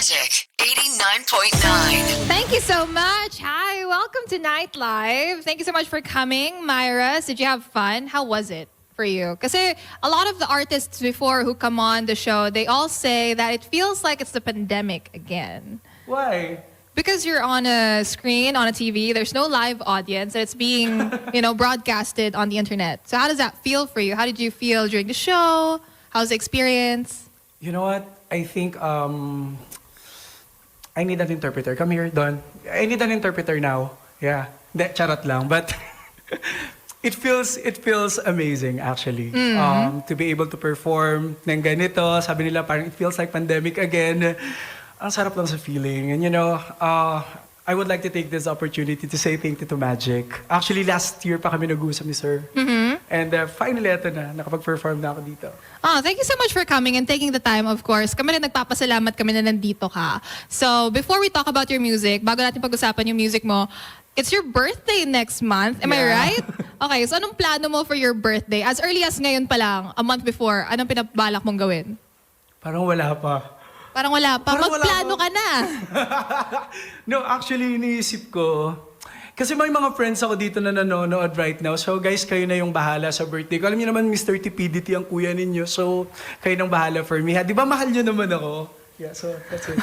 Magic 89.9. Thank you so much. Hi, welcome to Nightlife. Thank you so much for coming, Myra. Did you have fun? How was it for you? Kasi a lot of the artists before who come on the show, they all say that it feels like it's the pandemic again. Why? Because you're on a screen, on a TV, there's no live audience, and it's being, broadcasted on the internet. So how does that feel for you? How did you feel during the show? How's the experience? You know what? I think I need an interpreter. Come here, Don. I need an interpreter now. Yeah. De, charot lang. But it feels amazing actually. To be able to perform ng ganito. Sabi nila parang it feels like pandemic again. Ang sarap lang sa feeling. And I would like to take this opportunity to say thank you to Magic. Actually, last year pa kami nag-uusap ni Sir. And finally, eto na. Nakapag-perform na ako dito. Oh, thank you so much for coming and taking the time, of course. Kami rin nagpapasalamat kami na nandito ka. So, before we talk about your music, bago natin pag-usapan yung music mo, it's your birthday next month. Am I right? Okay, so anong plano mo for your birthday? As early as ngayon pa lang, a month before, anong pinabalak mong gawin? Parang wala pa. Parang wala pa. Parang wala Magplano pa. ka na. No, actually, iniisip ko. Kasi may mga friends ako dito na nanonood right now. So guys, kayo na yung bahala sa birthday ko. Alam niyo naman, Mr. TPDT ang kuya ninyo. So, kayo nang bahala for me. Ha? Di ba mahal niyo naman ako? Yeah, so that's it.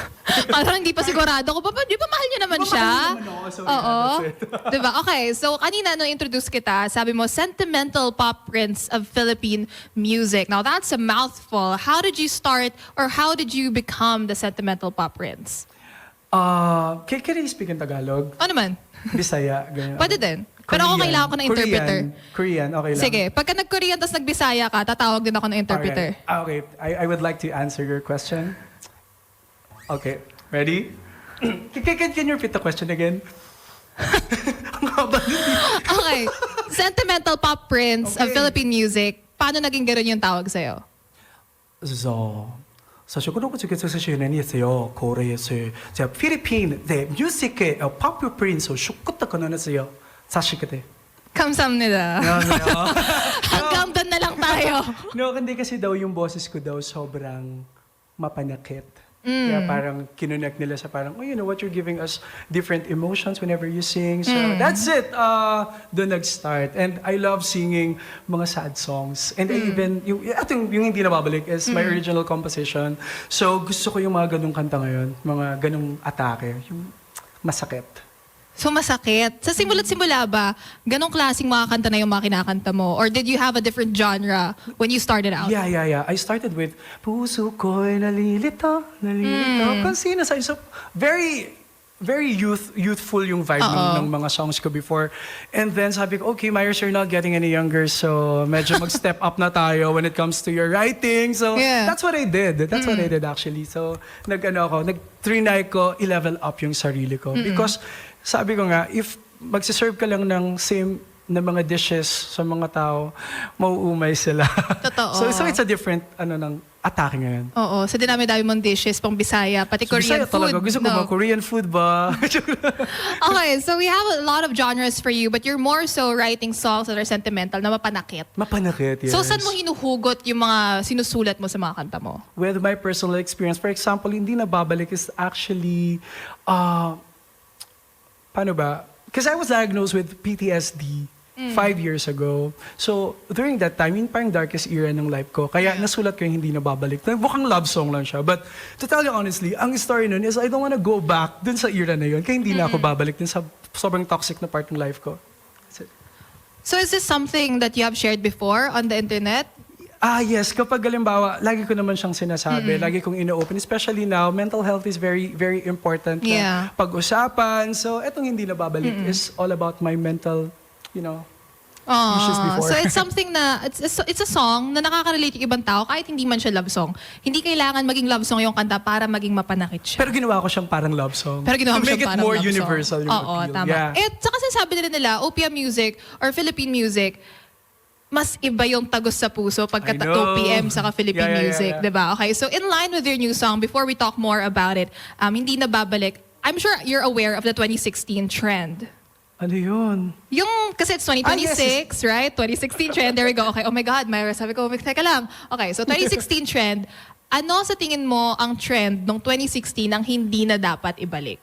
Parang hindi pa sigurado ko. Di ba mahal niyo naman siya? Mahal niyo naman ako. So, Oo. yeah, that's it. Diba? Okay, so kanina nung introduce kita, sabi mo, sentimental pop prince of Philippine music. Now that's a mouthful. How did you start or how did you become the sentimental pop prince? Can I speak in Tagalog? Ano naman? Bisaya, ganyan. Pwede din. Pero ako kailangan ko ng interpreter. Korean, okay lang. Sige, pagka nag-Korean tapos nag-Bisaya ka, tatawag din ako ng interpreter. Okay, I would like to answer your question. Okay, ready? Can you repeat the question again? Ang haba nun. Okay, sentimental pop prince of Okay. Philippine music. Paano naging gano'n yung tawag sa'yo? 그래서 사실 그런 거 중에서 사실은 있어요. 코리아에서 제가 필리핀 네 뮤직의 pop prince 슈크다 그나는서요. 사실 그때. Kamsamnida. 안녕하세요. Hanggang doon na lang tayo. No, hindi kasi daw yung boses ko daw sobrang mapanakit. Kaya parang kinonect nila sa parang, oh, you know what, you're giving us different emotions whenever you sing. So that's it. Doon nag-start. And I love singing mga sad songs. And I even, yung hindi nababalik is my original composition. So gusto ko yung mga ganung kanta ngayon, mga ganung atake, yung masakit. So masakit. Sa simula't-simula ba, ganong klaseng mga kanta na yung mga kinakanta mo? Or did you have a different genre when you started out? Yeah. I started with Puso ko'y nalilito. Kung sino sa so very youthful yung vibe ng mga songs ko before. And then sabi ko, okay, Myers, you're not getting any younger, so medyo mag-step up na tayo when it comes to your writing. So that's what I did. That's what I did actually. So nag-trinay ko, i-level up yung sarili ko. Because sabi ko nga, if magsiserve ka lang ng same na mga dishes sa mga tao, mauumay sila. Totoo. So it's a different ng atake ngayon. Oo, sa dinami-dami mong dishes, pang Bisaya, pati Korean Bisaya food. talaga. Gusto ko no? ba Korean food ba? Okay, so we have a lot of genres for you, but you're more so writing songs that are sentimental, na mapanakit. Mapanakit, yes. So saan mo hinuhugot yung mga sinusulat mo sa mga kanta mo? With my personal experience, for example, hindi nababalik is actually, paano ba? Because I was diagnosed with PTSD 5 years ago. So, during that time, yung parang darkest era ng life ko. Kaya nasulat ko yung hindi nababalik. Mukhang love song lang siya. But to tell you honestly, ang story nun is I don't wanna go back dun sa era na yun. Kaya hindi na ako babalik dun sa sobrang toxic na part ng life ko. That's it. So is this something that you have shared before on the internet? Yes. Kapag halimbawa, lagi ko naman siyang sinasabi, lagi kong ino-open. Especially now, mental health is very, very important na pag-usapan. So, etong hindi nababalik is all about my mental, issues before. So it's something na, it's a song na nakaka-relate yung ibang tao kahit hindi man siya love song. Hindi kailangan maging love song yung kanta para maging mapanakit siya. Pero ginawa ko siyang parang love song. Pero ginawa mo to siya make it parang more love universal song. yung Oo, appeal. tama. Yeah. Tsaka sinasabi nila, opium music or Philippine music, mas iba yung tagos sa puso pagka I know. 2 p.m. sa Philippine music, yeah. diba? Okay, so in line with your new song, before we talk more about it, hindi na babalik, I'm sure you're aware of the 2016 trend. Ano yun? Yung, kasi it's 2026, right? 2016 trend, there we go. Okay, oh my God, Myra, sabi ko, teka lang. Okay, so 2016 trend, ano sa tingin mo ang trend noong 2016 ang hindi na dapat ibalik?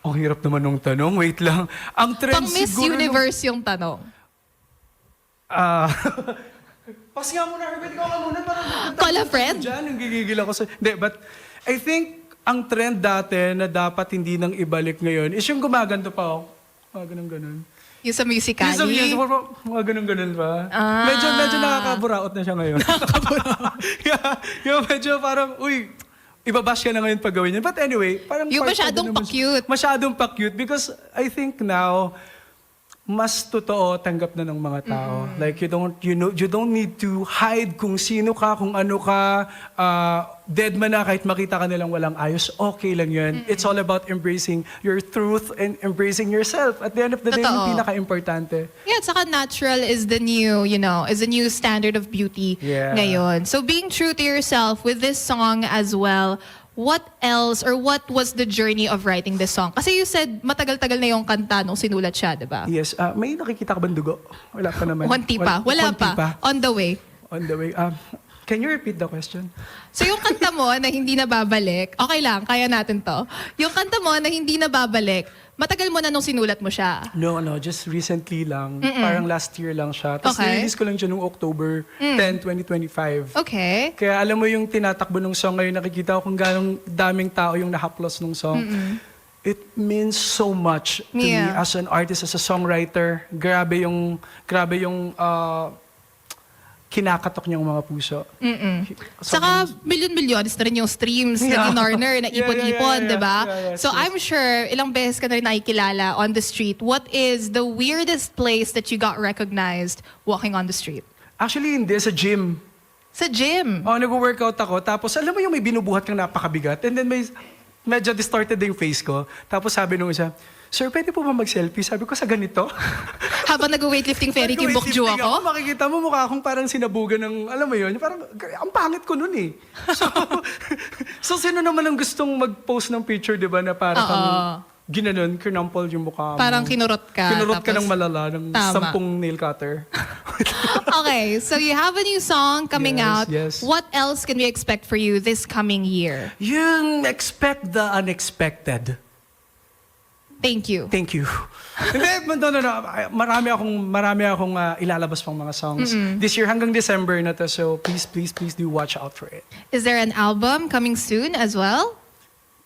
Ang hirap naman nung tanong. Wait lang. Ang trend Pang Miss siguro Universe yung tanong. Pasi nga muna, Herbert. Ikaw nga muna. Call a friend? Diyan, ang gigigil ako sa... Hindi, but I think ang trend dati na dapat hindi nang ibalik ngayon is yung gumaganto pa ako. Ganun. Yung sa Musically? Yung sa music, mga ganun pa. Ah. Medyo nakakaburaot na siya ngayon. yung medyo parang, uy, ibabash ka na ngayon pag gawin yan. But anyway, parang... Yung part of masyadong it naman siya. pa-cute. Masyadong pa-cute because I think now, mas totoo tanggap na ng mga tao. Like you don't need to hide kung sino ka, kung ano ka, dead man na kahit makita ka nilang walang ayos, okay lang yun. It's all about embracing your truth and embracing yourself. At the end of the day, Totoo. yung pinaka-importante. Yeah, at saka natural is the new, is the new standard of beauty Yeah. ngayon. So being true to yourself with this song as well, what else or what was the journey of writing this song? Kasi you said matagal-tagal na yung kanta nung sinulat siya, di ba? Yes, may nakikita ka bang dugo? Wala pa naman. Konti pa. Wala konti pa. On the way. On the way. Can you repeat the question? So yung kanta mo na hindi na babalik, okay lang, kaya natin to. Yung kanta mo na hindi na babalik, matagal mo na nung sinulat mo siya. No, just recently lang. Parang last year lang siya. Tapos Okay. nirelease ko lang siya noong October 10, 2025. Okay. Kaya alam mo yung tinatakbo ng song ngayon, nakikita ko kung gano'ng daming tao yung nahaplos ng song. It means so much to me Yeah. as an artist, as a songwriter. Grabe yung kinakatok niyang mga puso. Saka million-millions na rin yung streams na in-order, na ipon-ipon, Yeah, di ba? yes, So yes. I'm sure ilang beses ka na rin nakikilala on the street. What is the weirdest place that you got recognized walking on the street? Actually, hindi. Sa gym. Sa gym. Nag-workout ako. Tapos, alam mo yung may binubuhat kang napakabigat. And then medyo distorted yung face ko. Tapos sabi nung isa, "Sir, pwede po ba mag-selfie?" Sabi ko, "Sa ganito?" Habang nag-weightlifting Ferry Kim Bokju Nag-weightlifting ako? Makikita mo mukha akong parang sinabugan ng, alam mo yun, parang, ang pangit ko nun eh. So sino naman ang gustong mag-post ng picture, di ba, na parang kang ginanon, kinampol yung mukha mo. Parang kinurot ka. Kinurot ka tapos- ng malala, ng Tama. 10 nail cutter. Okay, so you have a new song coming Yes, out. yes. What else can we expect for you this coming year? Yung expect the unexpected. Thank you. Thank you. Hindi, no. Marami akong ilalabas pang mga songs. This year hanggang December na to. So please do watch out for it. Is there an album coming soon as well?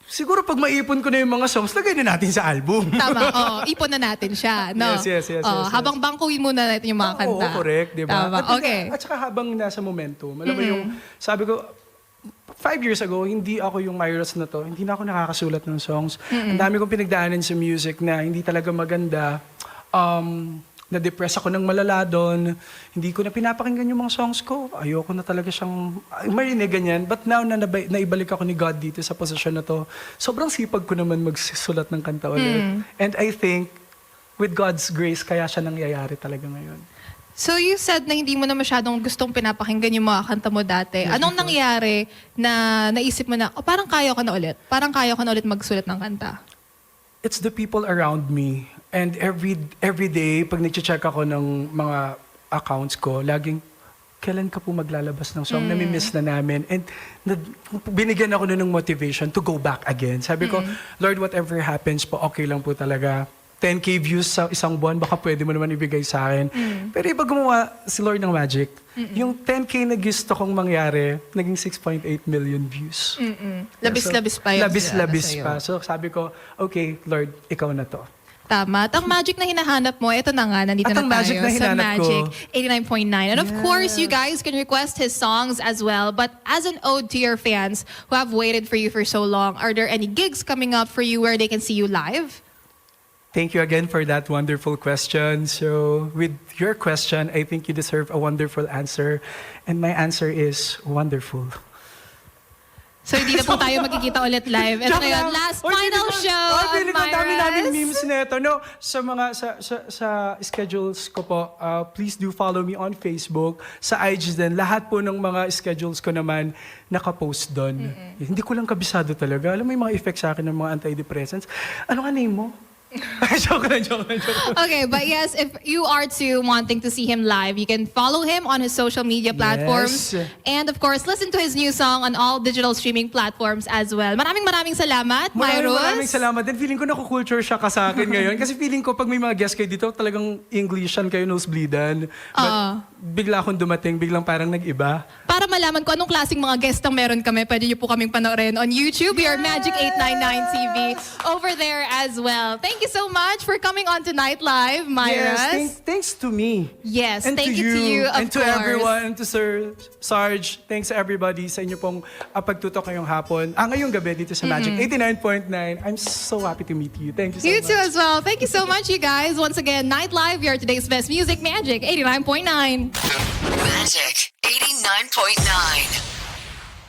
Siguro pag maipon ko na yung mga songs, lagay na natin sa album. Tama, ipon na natin siya, no? Yes. Habang bangkuin muna natin yung mga kanta. Oo, correct, di ba? Tama, At okay. At saka habang nasa momentum, alam mo yung, sabi ko, 5 years ago, hindi ako yung Myros na to. Hindi na ako nakakasulat ng songs. Ang dami kong pinagdaanan sa music na hindi talaga maganda. Na-depress ako ng malala doon. Hindi ko na pinapakinggan yung mga songs ko. Ayoko na talaga siyang marinig ganyan. But now na naibalik ako ni God dito sa posisyon na to, sobrang sipag ko naman magsusulat ng kanta ulit. And I think, with God's grace, kaya siya nangyayari talaga ngayon. So you said na hindi mo na masyadong gustong pinapakinggan yung mga kanta mo dati. Anong nangyari na naisip mo na, parang kaya ko na ulit? Parang kaya ko na ulit magsulat ng kanta? It's the people around me. And every day, pag nag-check ako ng mga accounts ko, laging, kailan ka po maglalabas ng song? Nami-miss na namin. And binigyan ako nun ng motivation to go back again. Sabi ko, Lord, whatever happens po, okay lang po talaga. 10K views sa isang buwan, baka pwede mo naman ibigay sa akin. Pero iba gumawa si Lord ng magic. Yung 10K na gusto kong mangyari, naging 6.8 million views. Labis-labis pa yun. Labis-labis pa. So sabi ko, okay, Lord, ikaw na to. Tama. At ang magic na hinahanap mo, ito na nga, nandito At na ang tayo magic na sa hinanap ko. Magic 89.9. And of course, you guys can request his songs as well. But as an ode to your fans who have waited for you for so long, are there any gigs coming up for you where they can see you live? Thank you again for that wonderful question. So with your question, I think you deserve a wonderful answer. And my answer is wonderful. So hindi na po tayo magkikita ulit live. Ito na yun, last final show of Ang dami namin Myra's. memes nito. No, sa mga sa schedules ko po, please do follow me on Facebook, sa IG din. Lahat po ng mga schedules ko naman naka-post doon. Hindi ko lang kabisado talaga. Alam mo yung mga effects sa akin ng mga antidepressants. Ano nga name mo? Joke lang. Okay, but yes, if you are too wanting to see him live, you can follow him on his social media platforms. Yes. And of course, listen to his new song on all digital streaming platforms as well. Maraming salamat, Myros. Maraming salamat. Then feeling ko nakukulture siya ka sa akin ngayon. Kasi feeling ko pag may mga guest kayo dito, talagang Englishan kayo, nosebleedan. But bigla akong dumating, biglang parang nag-iba. Para malaman ko anong klaseng mga guest ang meron kami, pwede niyo po kaming panoorin on YouTube. We are Magic 899 TV over there as well. Thank you so much for coming on Tonight Live, Myros. Yes, thanks to me. Yes, And thank to you to you, of and to course. everyone, and to Sir Sarge. Thanks everybody sa inyo pong pagtutok ngayong hapon. Ngayong gabi dito sa Magic 89.9. I'm so happy to meet you. Thank you so You much. too as well. Thank you so much, you guys. Once again, Night Live, we are today's best music, Magic 89.9. Magic 89.9.